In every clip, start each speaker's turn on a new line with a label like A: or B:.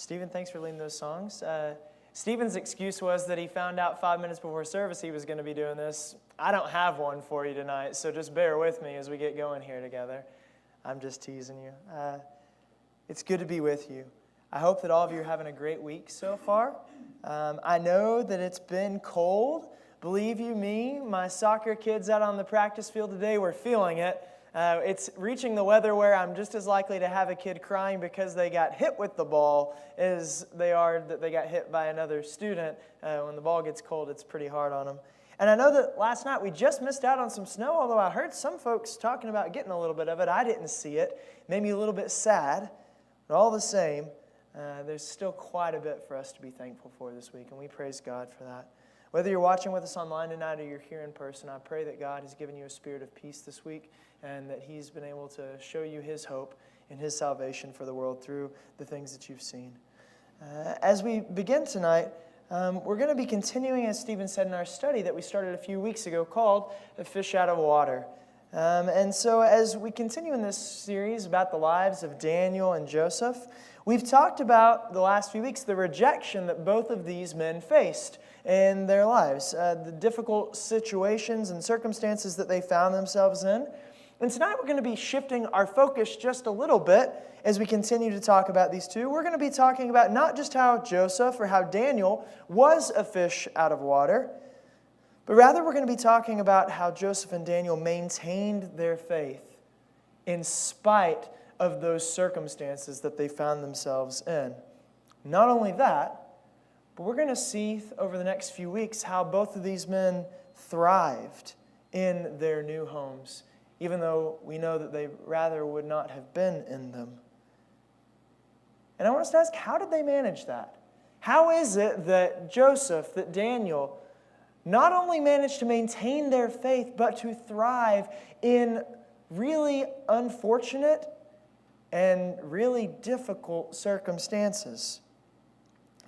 A: Stephen, thanks for leading those songs. Stephen's excuse was that he found out 5 minutes before service he was going to be doing this. I don't have one for you tonight, so just bear with me as we get going here together. I'm just teasing you. It's good to be with you. I hope that all of you are having a great week so far. I know that it's been cold. Believe you me, my soccer kids out on the practice field today were feeling it. It's reaching the weather where I'm just as likely to have a kid crying because they got hit with the ball as they are that they got hit by another student. When the ball gets cold, it's pretty hard on them. And I know that last night we just missed out on some snow, although I heard some folks talking about getting a little bit of it. I didn't see it. Made me a little bit sad, but all the same, there's still quite a bit for us to be thankful for this week, and we praise God for that. Whether you're watching with us online tonight or you're here in person, I pray that God has given you a spirit of peace this week and that He's been able to show you His hope and His salvation for the world through the things that you've seen. As we begin tonight, we're going to be continuing, as Stephen said, in our study that we started a few weeks ago called A Fish Out of Water. And so as we continue in this series about the lives of Daniel and Joseph, we've talked about the last few weeks the rejection that both of these men faced in their lives, the difficult situations and circumstances that they found themselves in. And tonight we're going to be shifting our focus just a little bit as we continue to talk about these two. We're going to be talking about not just how Joseph or how Daniel was a fish out of water, but rather we're going to be talking about how Joseph and Daniel maintained their faith in spite of those circumstances that they found themselves in. Not only that, but we're going to see over the next few weeks how both of these men thrived in their new homes, even though we know that they rather would not have been in them. And I want us to ask, how did they manage that? How is it that Joseph, that Daniel, not only managed to maintain their faith, but to thrive in really unfortunate and really difficult circumstances?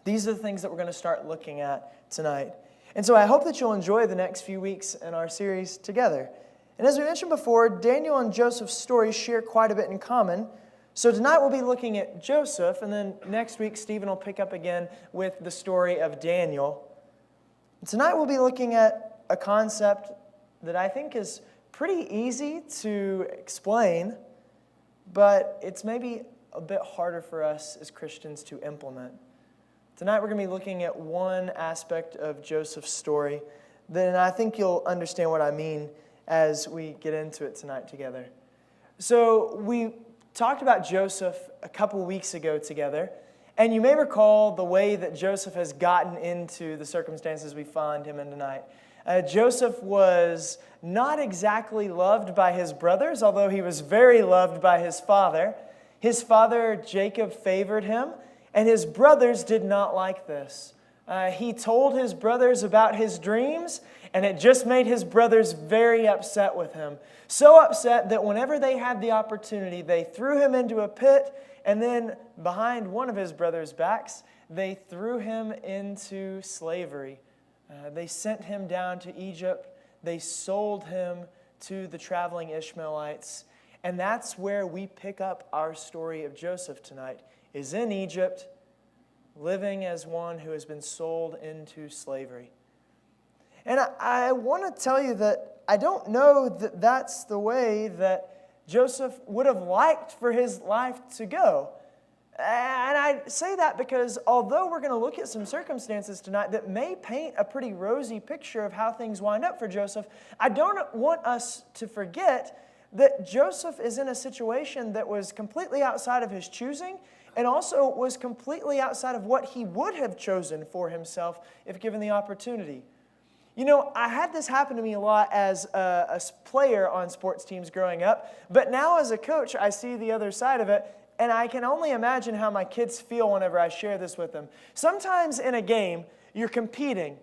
A: These are the things that we're going to start looking at tonight. And so I hope that you'll enjoy the next few weeks in our series together. And as we mentioned before, Daniel and Joseph's stories share quite a bit in common. So tonight we'll be looking at Joseph, and then next week Stephen will pick up again with the story of Daniel. And tonight we'll be looking at a concept that I think is pretty easy to explain, but it's maybe a bit harder for us as Christians to implement. Tonight we're going to be looking at one aspect of Joseph's story, then I think you'll understand what I mean as we get into it tonight together. So we talked about Joseph a couple weeks ago together, and you may recall the way that Joseph has gotten into the circumstances we find him in tonight. Joseph was not exactly loved by his brothers, although he was very loved by his father. His father, Jacob, favored him, and his brothers did not like this. He told his brothers about his dreams, and it just made his brothers very upset with him. So upset that whenever they had the opportunity, they threw him into a pit, and then behind one of his brothers' backs, they threw him into slavery. They sent him down to Egypt. They sold him to the traveling Ishmaelites. And that's where we pick up our story of Joseph tonight, is in Egypt, living as one who has been sold into slavery. And I want to tell you that I don't know that that's the way that Joseph would have liked for his life to go. And I say that because although we're going to look at some circumstances tonight that may paint a pretty rosy picture of how things wind up for Joseph, I don't want us to forget that Joseph is in a situation that was completely outside of his choosing and also was completely outside of what he would have chosen for himself if given the opportunity. You know, I had this happen to me a lot as a player on sports teams growing up, but now as a coach, I see the other side of it, and I can only imagine how my kids feel whenever I share this with them. Sometimes in a game, you're competing,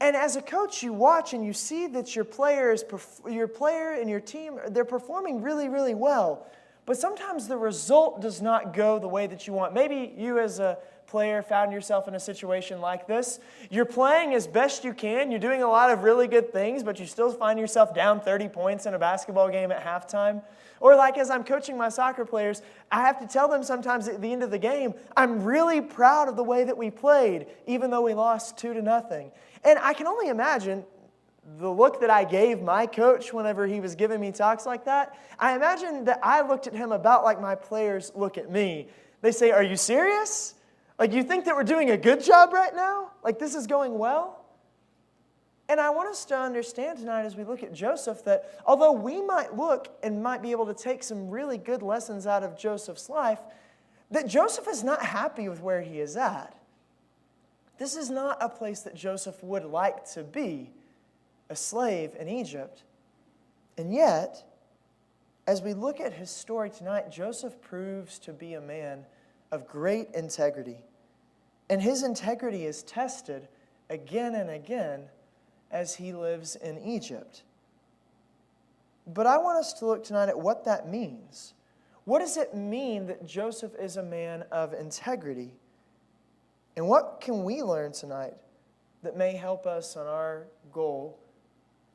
A: and as a coach, you watch and you see that your player and your team, they're performing really, really well. But sometimes the result does not go the way that you want. Maybe you as a player found yourself in a situation like this? You're playing as best you can. You're doing a lot of really good things, but you still find yourself down 30 points in a basketball game at halftime. Or like as I'm coaching my soccer players, I have to tell them sometimes at the end of the game, I'm really proud of the way that we played, even though we lost 2-0. And I can only imagine the look that I gave my coach whenever he was giving me talks like that. I imagine that I looked at him about like my players look at me. They say, are you serious? Like, you think that we're doing a good job right now? Like, this is going well? And I want us to understand tonight as we look at Joseph that although we might look and might be able to take some really good lessons out of Joseph's life, that Joseph is not happy with where he is at. This is not a place that Joseph would like to be, a slave in Egypt. And yet, as we look at his story tonight, Joseph proves to be a man of great integrity. And his integrity is tested again and again as he lives in Egypt. But I want us to look tonight at what that means. What does it mean that Joseph is a man of integrity? And what can we learn tonight that may help us on our goal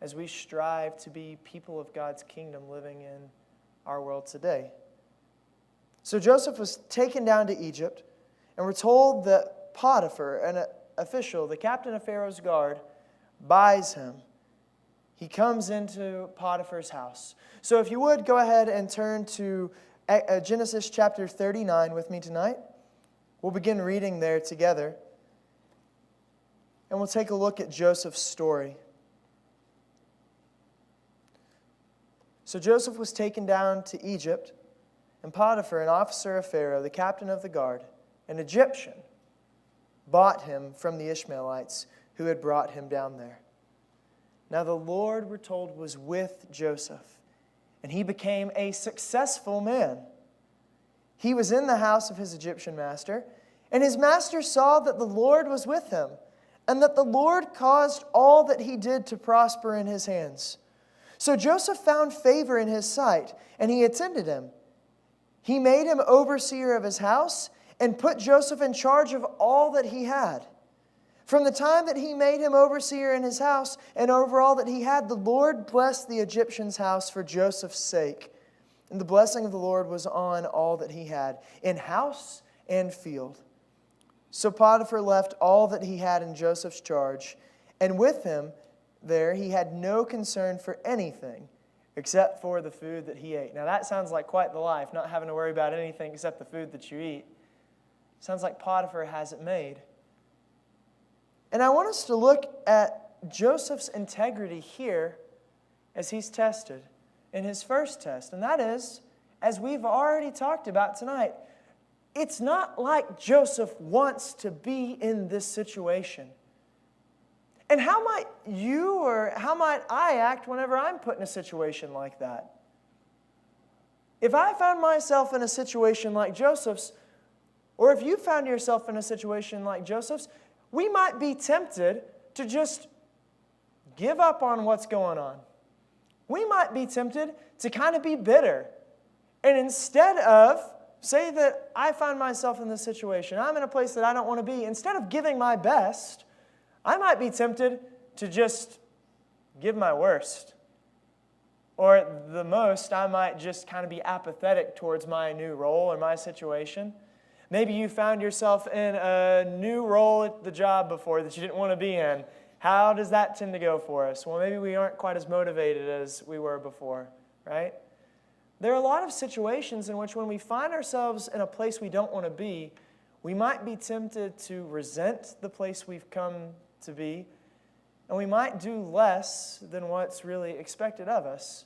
A: as we strive to be people of God's kingdom living in our world today? So Joseph was taken down to Egypt, and we're told that Potiphar, an official, the captain of Pharaoh's guard, buys him. He comes into Potiphar's house. So if you would, go ahead and turn to Genesis chapter 39 with me tonight. We'll begin reading there together, and we'll take a look at Joseph's story. So Joseph was taken down to Egypt, and Potiphar, an officer of Pharaoh, the captain of the guard, an Egyptian, bought him from the Ishmaelites who had brought him down there. Now the Lord, we're told, was with Joseph, and he became a successful man. He was in the house of his Egyptian master, and his master saw that the Lord was with him, and that the Lord caused all that he did to prosper in his hands. So Joseph found favor in his sight, and he attended him. He made him overseer of his house and put Joseph in charge of all that he had. From the time that he made him overseer in his house and over all that he had, the Lord blessed the Egyptian's house for Joseph's sake. And the blessing of the Lord was on all that he had, in house and field. So Potiphar left all that he had in Joseph's charge, and with him there he had no concern for anything except for the food that he ate. Now that sounds like quite the life, not having to worry about anything except the food that you eat. Sounds like Potiphar has it made. And I want us to look at Joseph's integrity here as he's tested in his first test. And that is, as we've already talked about tonight, it's not like Joseph wants to be in this situation. And how might you or how might I act whenever I'm put in a situation like that? If I found myself in a situation like Joseph's, or if you found yourself in a situation like Joseph's, we might be tempted to just give up on what's going on. We might be tempted to kind of be bitter. And instead of, say that I find myself in this situation, I'm in a place that I don't want to be, instead of giving my best, I might be tempted to just give my worst. Or at the most, I might just kind of be apathetic towards my new role or my situation. Maybe you found yourself in a new role at the job before that you didn't want to be in. How does that tend to go for us? Well, maybe we aren't quite as motivated as we were before, right? There are a lot of situations in which when we find ourselves in a place we don't want to be, we might be tempted to resent the place we've come to be, and we might do less than what's really expected of us.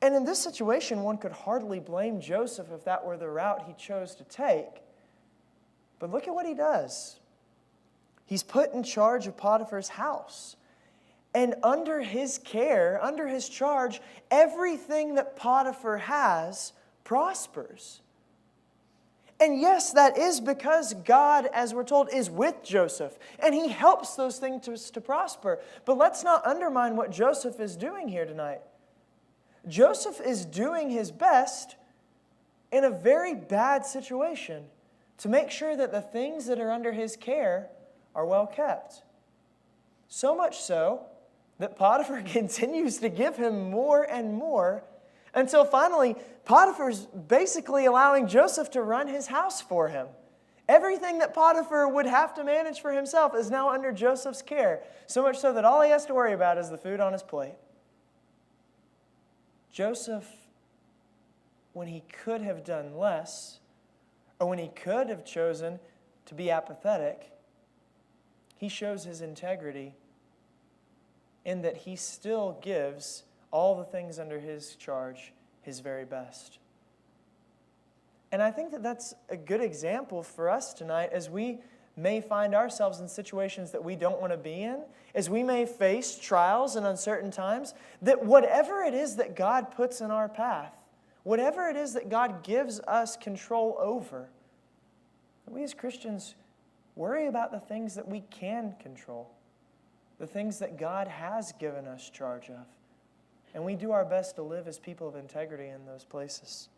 A: And in this situation, one could hardly blame Joseph if that were the route he chose to take. But look at what he does. He's put in charge of Potiphar's house. And under his care, under his charge, everything that Potiphar has prospers. And yes, that is because God, as we're told, is with Joseph. And he helps those things to prosper. But let's not undermine what Joseph is doing here tonight. Joseph is doing his best in a very bad situation to make sure that the things that are under his care are well kept. So much so that Potiphar continues to give him more and more until finally Potiphar's basically allowing Joseph to run his house for him. Everything that Potiphar would have to manage for himself is now under Joseph's care, so much so that all he has to worry about is the food on his plate. Joseph, when he could have done less, or when he could have chosen to be apathetic, he shows his integrity in that he still gives all the things under his charge his very best. And I think that that's a good example for us tonight as we may find ourselves in situations that we don't want to be in, as we may face trials and uncertain times, that whatever it is that God puts in our path, whatever it is that God gives us control over, we as Christians worry about the things that we can control, the things that God has given us charge of. And we do our best to live as people of integrity in those places.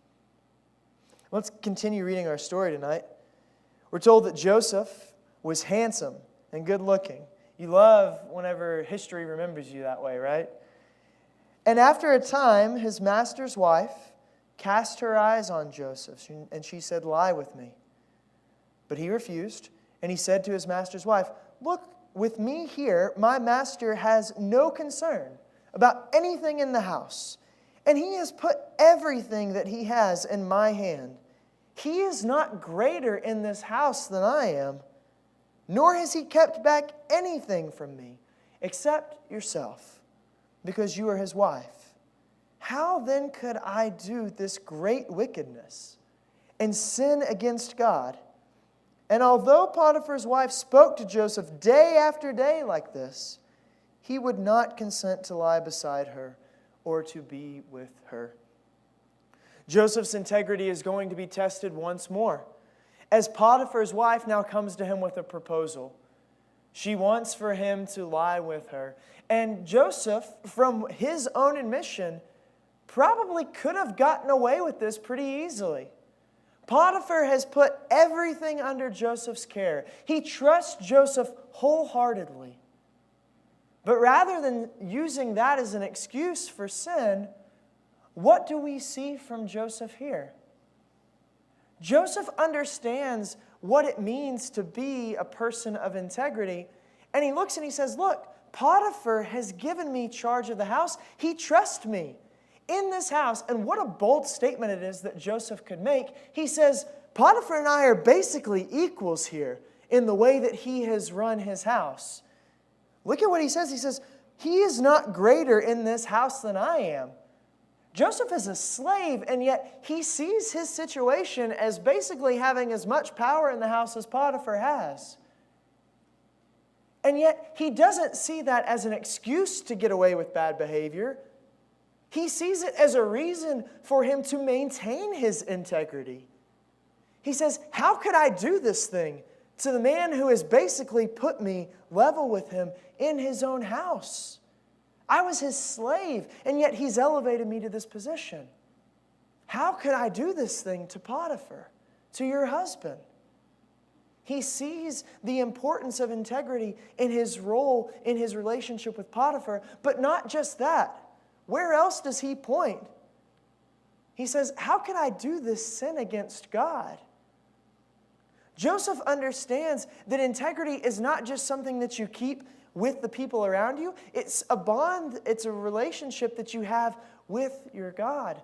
A: Let's continue reading our story tonight. We're told that Joseph was handsome and good looking. You love whenever history remembers you that way, right? And after a time, his master's wife cast her eyes on Joseph, and she said, "Lie with me." But he refused, and he said to his master's wife, "Look, with me here, my master has no concern about anything in the house, and he has put everything that he has in my hand. He is not greater in this house than I am, nor has he kept back anything from me, except yourself, because you are his wife. How then could I do this great wickedness and sin against God?" And although Potiphar's wife spoke to Joseph day after day like this, he would not consent to lie beside her or to be with her. Joseph's integrity is going to be tested once more, as Potiphar's wife now comes to him with a proposal. She wants for him to lie with her. And Joseph, from his own admission, probably could have gotten away with this pretty easily. Potiphar has put everything under Joseph's care. He trusts Joseph wholeheartedly. But rather than using that as an excuse for sin, what do we see from Joseph here? Joseph understands what it means to be a person of integrity, and he looks and he says, "Look, Potiphar has given me charge of the house. He trusts me in this house." And what a bold statement it is that Joseph could make. He says, Potiphar and I are basically equals here in the way that he has run his house. Look at what he says. He says, he is not greater in this house than I am. Joseph is a slave, and yet he sees his situation as basically having as much power in the house as Potiphar has. And yet he doesn't see that as an excuse to get away with bad behavior. He sees it as a reason for him to maintain his integrity. He says, how could I do this thing to the man who has basically put me level with him in his own house? I was his slave, and yet he's elevated me to this position. How could I do this thing to Potiphar, to your husband? He sees the importance of integrity in his role, in his relationship with Potiphar, but not just that. Where else does he point? He says, how can I do this sin against God? Joseph understands that integrity is not just something that you keep with the people around you. It's a bond, it's a relationship that you have with your God.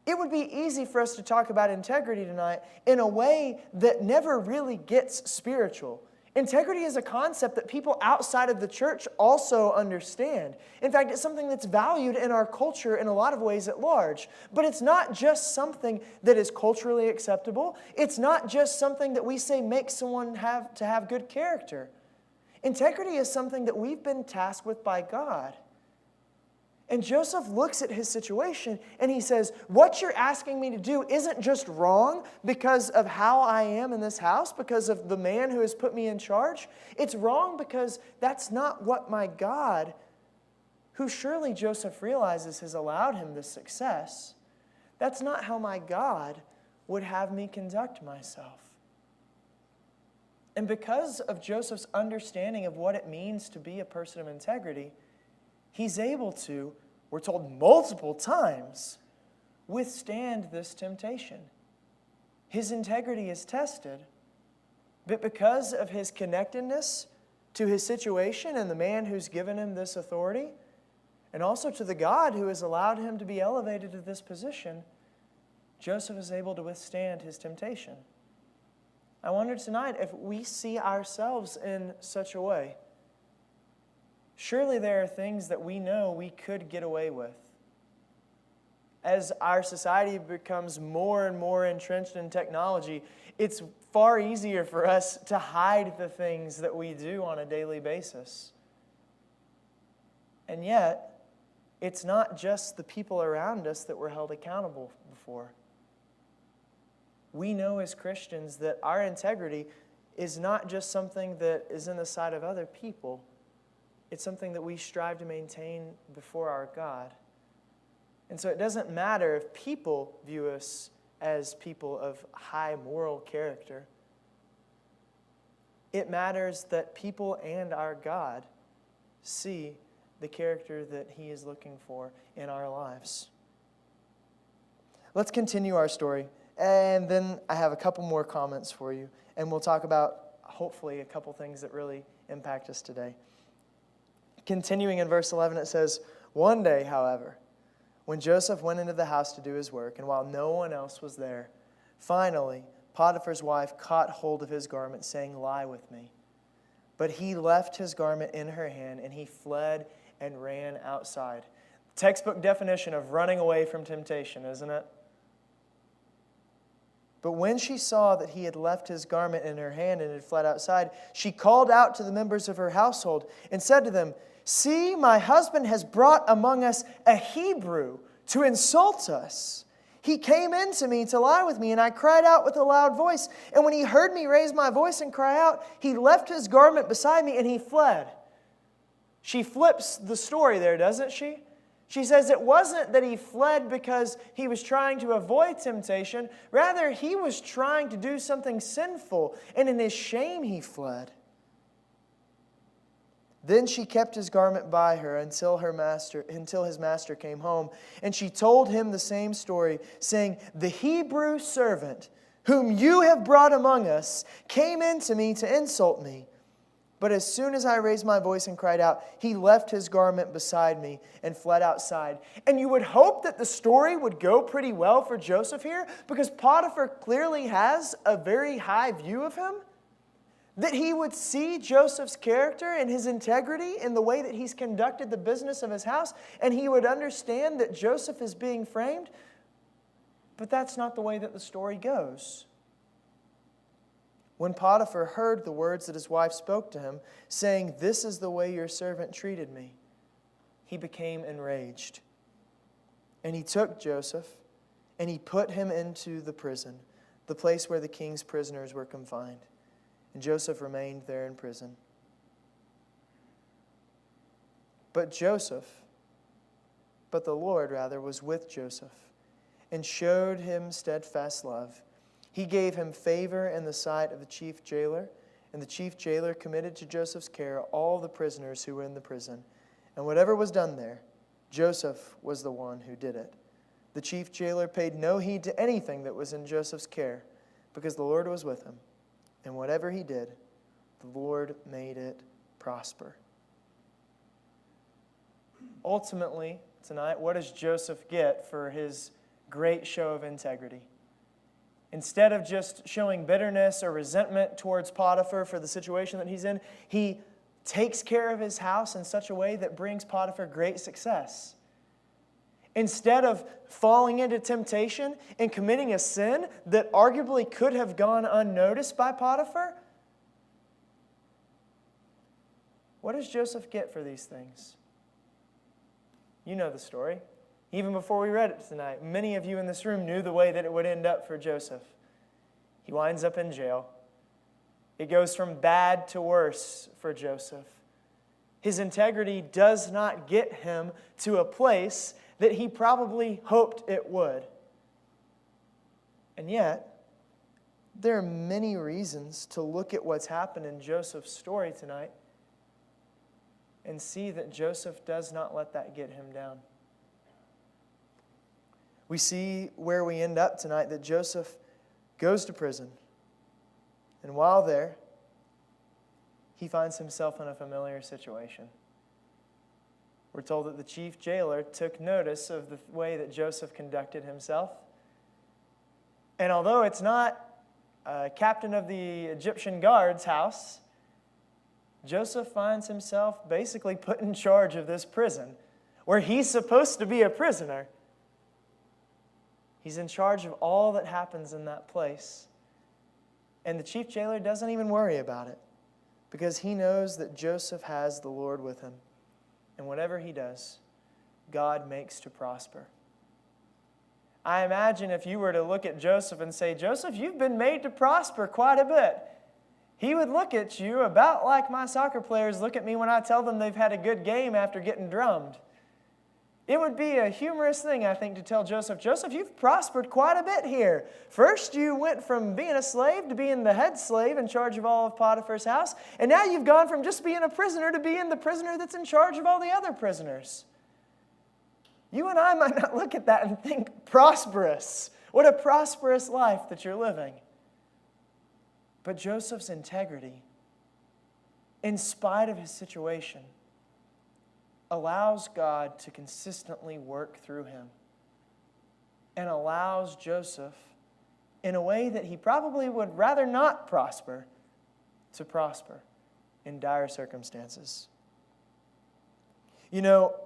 A: It would be easy for us to talk about integrity tonight in a way that never really gets spiritual. Integrity is a concept that people outside of the church also understand. In fact, it's something that's valued in our culture in a lot of ways at large. But it's not just something that is culturally acceptable. It's not just something that we say makes someone have good character. Integrity is something that we've been tasked with by God. And Joseph looks at his situation and he says, what you're asking me to do isn't just wrong because of how I am in this house, because of the man who has put me in charge. It's wrong because that's not what my God, who surely Joseph realizes has allowed him this success, that's not how my God would have me conduct myself. And because of Joseph's understanding of what it means to be a person of integrity, he's able to, we're told multiple times, withstand this temptation. His integrity is tested, but because of his connectedness to his situation and the man who's given him this authority, and also to the God who has allowed him to be elevated to this position, Joseph is able to withstand his temptation. I wonder tonight if we see ourselves in such a way. Surely there are things that we know we could get away with. As our society becomes more and more entrenched in technology, it's far easier for us to hide the things that we do on a daily basis. And yet, it's not just the people around us that we're held accountable before. We know as Christians that our integrity is not just something that is in the sight of other people. It's something that we strive to maintain before our God. And so it doesn't matter if people view us as people of high moral character. It matters that people and our God see the character that He is looking for in our lives. Let's continue our story. And then I have a couple more comments for you. And we'll talk about, hopefully, a couple things that really impact us today. Continuing in verse 11, it says, "One day, however, when Joseph went into the house to do his work, and while no one else was there, finally Potiphar's wife caught hold of his garment, saying, 'Lie with me.' But he left his garment in her hand, and he fled and ran outside." Textbook definition of running away from temptation, isn't it? But when she saw that he had left his garment in her hand and had fled outside, she called out to the members of her household and said to them, "See, my husband has brought among us a Hebrew to insult us. He came in to me to lie with me, and I cried out with a loud voice. And when he heard me raise my voice and cry out, he left his garment beside me and he fled." She flips the story there, doesn't she? She says it wasn't that he fled because he was trying to avoid temptation. Rather, he was trying to do something sinful, and in his shame he fled. Then she kept his garment by her until his master came home, and she told him the same story, saying, "The Hebrew servant whom you have brought among us came in to me to insult me. But as soon as I raised my voice and cried out, he left his garment beside me and fled outside." And you would hope that the story would go pretty well for Joseph here, because Potiphar clearly has a very high view of him. That he would see Joseph's character and his integrity in the way that he's conducted the business of his house, and he would understand that Joseph is being framed. But that's not the way that the story goes. When Potiphar heard the words that his wife spoke to him, saying, "This is the way your servant treated me," he became enraged. And he took Joseph, and he put him into the prison, the place where the king's prisoners were confined. And Joseph remained there in prison. But the Lord was with Joseph, and showed him steadfast love. He gave him favor in the sight of the chief jailer, and the chief jailer committed to Joseph's care all the prisoners who were in the prison. And whatever was done there, Joseph was the one who did it. The chief jailer paid no heed to anything that was in Joseph's care, because the Lord was with him. And whatever he did, the Lord made it prosper. Ultimately, tonight, what does Joseph get for his great show of integrity? Instead of just showing bitterness or resentment towards Potiphar for the situation that he's in, he takes care of his house in such a way that brings Potiphar great success. Instead of falling into temptation and committing a sin that arguably could have gone unnoticed by Potiphar, what does Joseph get for these things? You know the story. Even before we read it tonight, many of you in this room knew the way that it would end up for Joseph. He winds up in jail. It goes from bad to worse for Joseph. His integrity does not get him to a place that he probably hoped it would. And yet, there are many reasons to look at what's happened in Joseph's story tonight and see that Joseph does not let that get him down. We see where we end up tonight that Joseph goes to prison. And while there, he finds himself in a familiar situation. We're told that the chief jailer took notice of the way that Joseph conducted himself. And although it's not a captain of the Egyptian guard's house, Joseph finds himself basically put in charge of this prison, where he's supposed to be a prisoner. He's in charge of all that happens in that place. And the chief jailer doesn't even worry about it, because he knows that Joseph has the Lord with him. And whatever he does, God makes to prosper. I imagine if you were to look at Joseph and say, Joseph, you've been made to prosper quite a bit. He would look at you about like my soccer players look at me when I tell them they've had a good game after getting drummed. It would be a humorous thing, I think, to tell Joseph, Joseph, you've prospered quite a bit here. First, you went from being a slave to being the head slave in charge of all of Potiphar's house. And now you've gone from just being a prisoner to being the prisoner that's in charge of all the other prisoners. You and I might not look at that and think prosperous. What a prosperous life that you're living. But Joseph's integrity, in spite of his situation, allows God to consistently work through him and allows Joseph, in a way that he probably would rather not prosper, to prosper in dire circumstances. You know,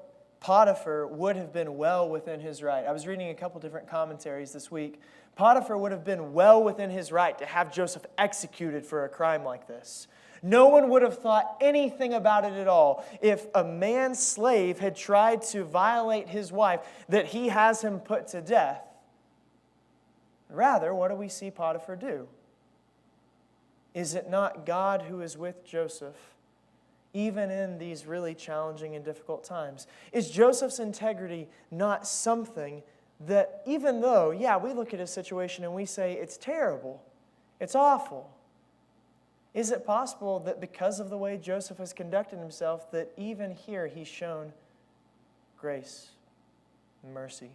A: Potiphar would have been well within his right. I was reading a couple different commentaries this week. Potiphar would have been well within his right to have Joseph executed for a crime like this. No one would have thought anything about it at all if a man's slave had tried to violate his wife, that he has him put to death. Rather, what do we see Potiphar do? Is it not God who is with Joseph, even in these really challenging and difficult times? Is Joseph's integrity not something that, even though, we look at his situation and we say, it's terrible, it's awful, is it possible that because of the way Joseph has conducted himself, that even here he's shown grace and mercy?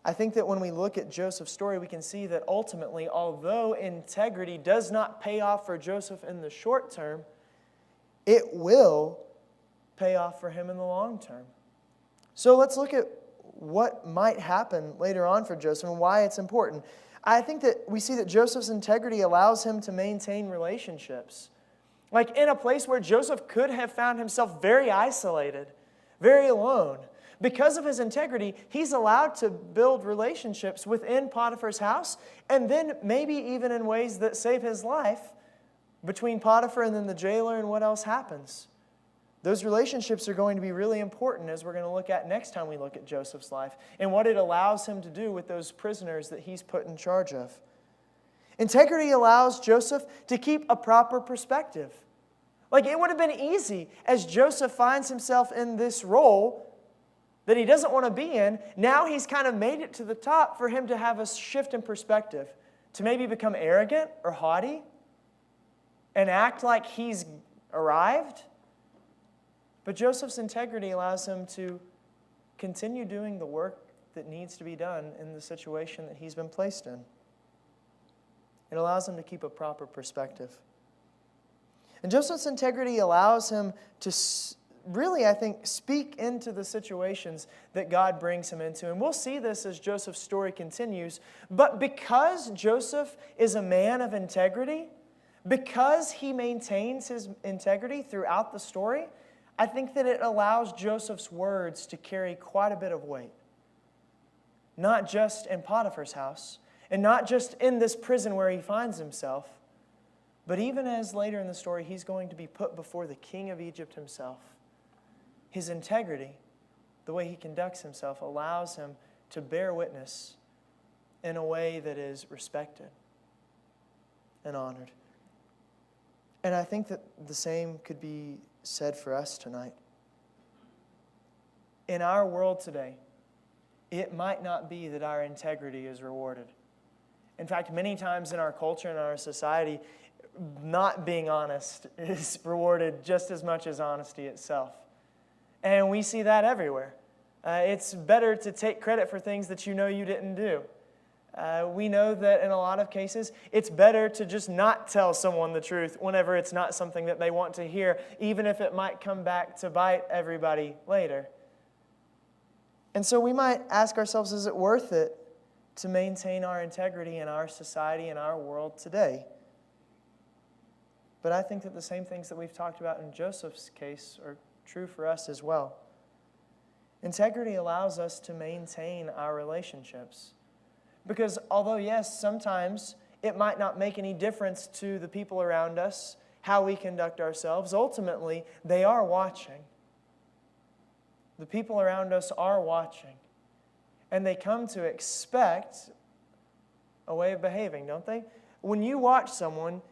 A: I think that when we look at Joseph's story, we can see that ultimately, although integrity does not pay off for Joseph in the short term, it will pay off for him in the long term. So let's look at what might happen later on for Joseph and why it's important. I think that we see that Joseph's integrity allows him to maintain relationships. Like in a place where Joseph could have found himself very isolated, very alone. Because of his integrity, he's allowed to build relationships within Potiphar's house, and then maybe even in ways that save his life between Potiphar and then the jailer and what else happens. Those relationships are going to be really important, as we're going to look at next time we look at Joseph's life and what it allows him to do with those prisoners that he's put in charge of. Integrity allows Joseph to keep a proper perspective. Like it would have been easy as Joseph finds himself in this role that he doesn't want to be in. Now he's kind of made it to the top for him to have a shift in perspective, to maybe become arrogant or haughty and act like he's arrived. But Joseph's integrity allows him to continue doing the work that needs to be done in the situation that he's been placed in. It allows him to keep a proper perspective. And Joseph's integrity allows him to really, I think, speak into the situations that God brings him into. And we'll see this as Joseph's story continues. But because Joseph is a man of integrity, because he maintains his integrity throughout the story, I think that it allows Joseph's words to carry quite a bit of weight. Not just in Potiphar's house, and not just in this prison where he finds himself, but even as later in the story he's going to be put before the king of Egypt himself. His integrity, the way he conducts himself, allows him to bear witness in a way that is respected and honored. And I think that the same could be said for us tonight. In our world today, it might not be that our integrity is rewarded. In fact, many times in our culture and our society, not being honest is rewarded just as much as honesty itself. And we see that everywhere. It's better to take credit for things that you know you didn't do. We know that in a lot of cases, it's better to just not tell someone the truth whenever it's not something that they want to hear, even if it might come back to bite everybody later. And so we might ask ourselves, is it worth it to maintain our integrity in our society, in our world today? But I think that the same things that we've talked about in Joseph's case are true for us as well. Integrity allows us to maintain our relationships. Because although, yes, sometimes it might not make any difference to the people around us how we conduct ourselves, ultimately, they are watching. The people around us are watching. And they come to expect a way of behaving, don't they? When you watch someone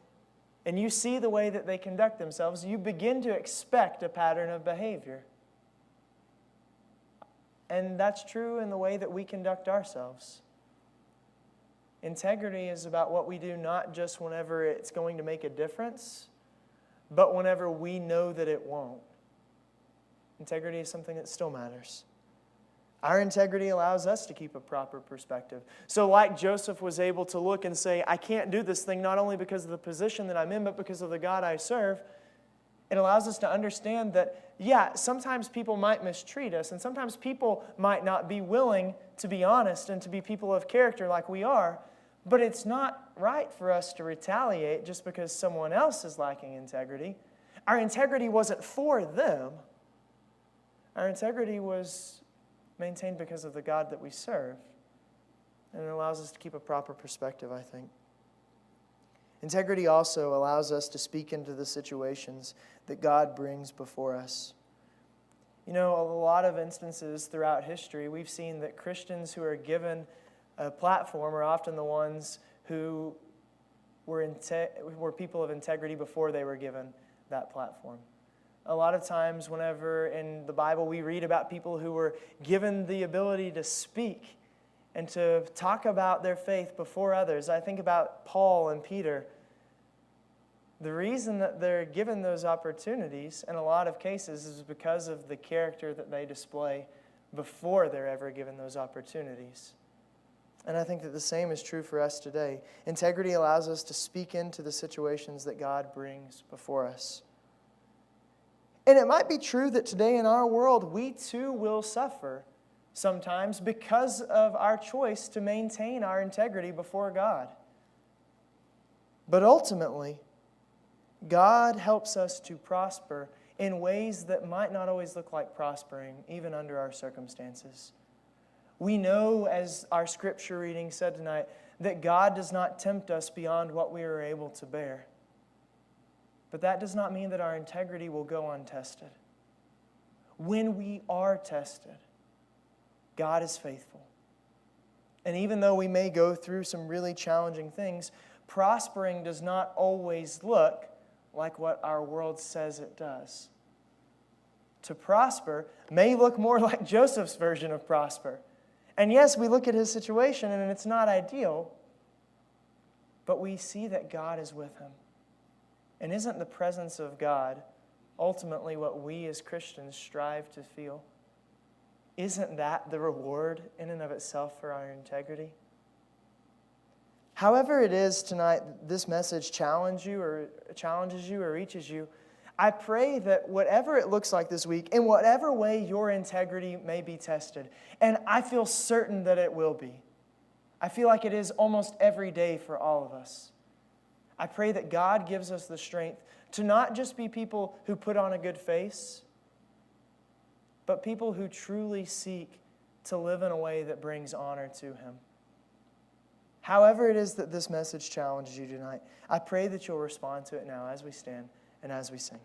A: and you see the way that they conduct themselves, you begin to expect a pattern of behavior. And that's true in the way that we conduct ourselves. Integrity is about what we do not just whenever it's going to make a difference, but whenever we know that it won't. Integrity is something that still matters. Our integrity allows us to keep a proper perspective. So like Joseph was able to look and say, I can't do this thing not only because of the position that I'm in, but because of the God I serve. It allows us to understand that, yeah, sometimes people might mistreat us, and sometimes people might not be willing to be honest and to be people of character like we are, but it's not right for us to retaliate just because someone else is lacking integrity. Our integrity wasn't for them. Our integrity was maintained because of the God that we serve. And it allows us to keep a proper perspective, I think. Integrity also allows us to speak into the situations that God brings before us. You know, a lot of instances throughout history, we've seen that Christians who are given a platform are often the ones who were people of integrity before they were given that platform. A lot of times whenever in the Bible we read about people who were given the ability to speak and to talk about their faith before others, I think about Paul and Peter. The reason that they're given those opportunities in a lot of cases is because of the character that they display before they're ever given those opportunities. And I think that the same is true for us today. Integrity allows us to speak into the situations that God brings before us. And it might be true that today in our world, we too will suffer sometimes because of our choice to maintain our integrity before God. But ultimately, God helps us to prosper in ways that might not always look like prospering, even under our circumstances. We know, as our scripture reading said tonight, that God does not tempt us beyond what we are able to bear. But that does not mean that our integrity will go untested. When we are tested, God is faithful. And even though we may go through some really challenging things, prospering does not always look like what our world says it does. To prosper may look more like Joseph's version of prosper. And yes, we look at his situation and it's not ideal, but we see that God is with him. And isn't the presence of God ultimately what we as Christians strive to feel? Isn't that the reward in and of itself for our integrity? However it is tonight this message challenges you or reaches you, I pray that whatever it looks like this week, in whatever way your integrity may be tested, and I feel certain that it will be. I feel like it is almost every day for all of us. I pray that God gives us the strength to not just be people who put on a good face, but people who truly seek to live in a way that brings honor to Him. However it is that this message challenges you tonight, I pray that you'll respond to it now as we stand and as we sing.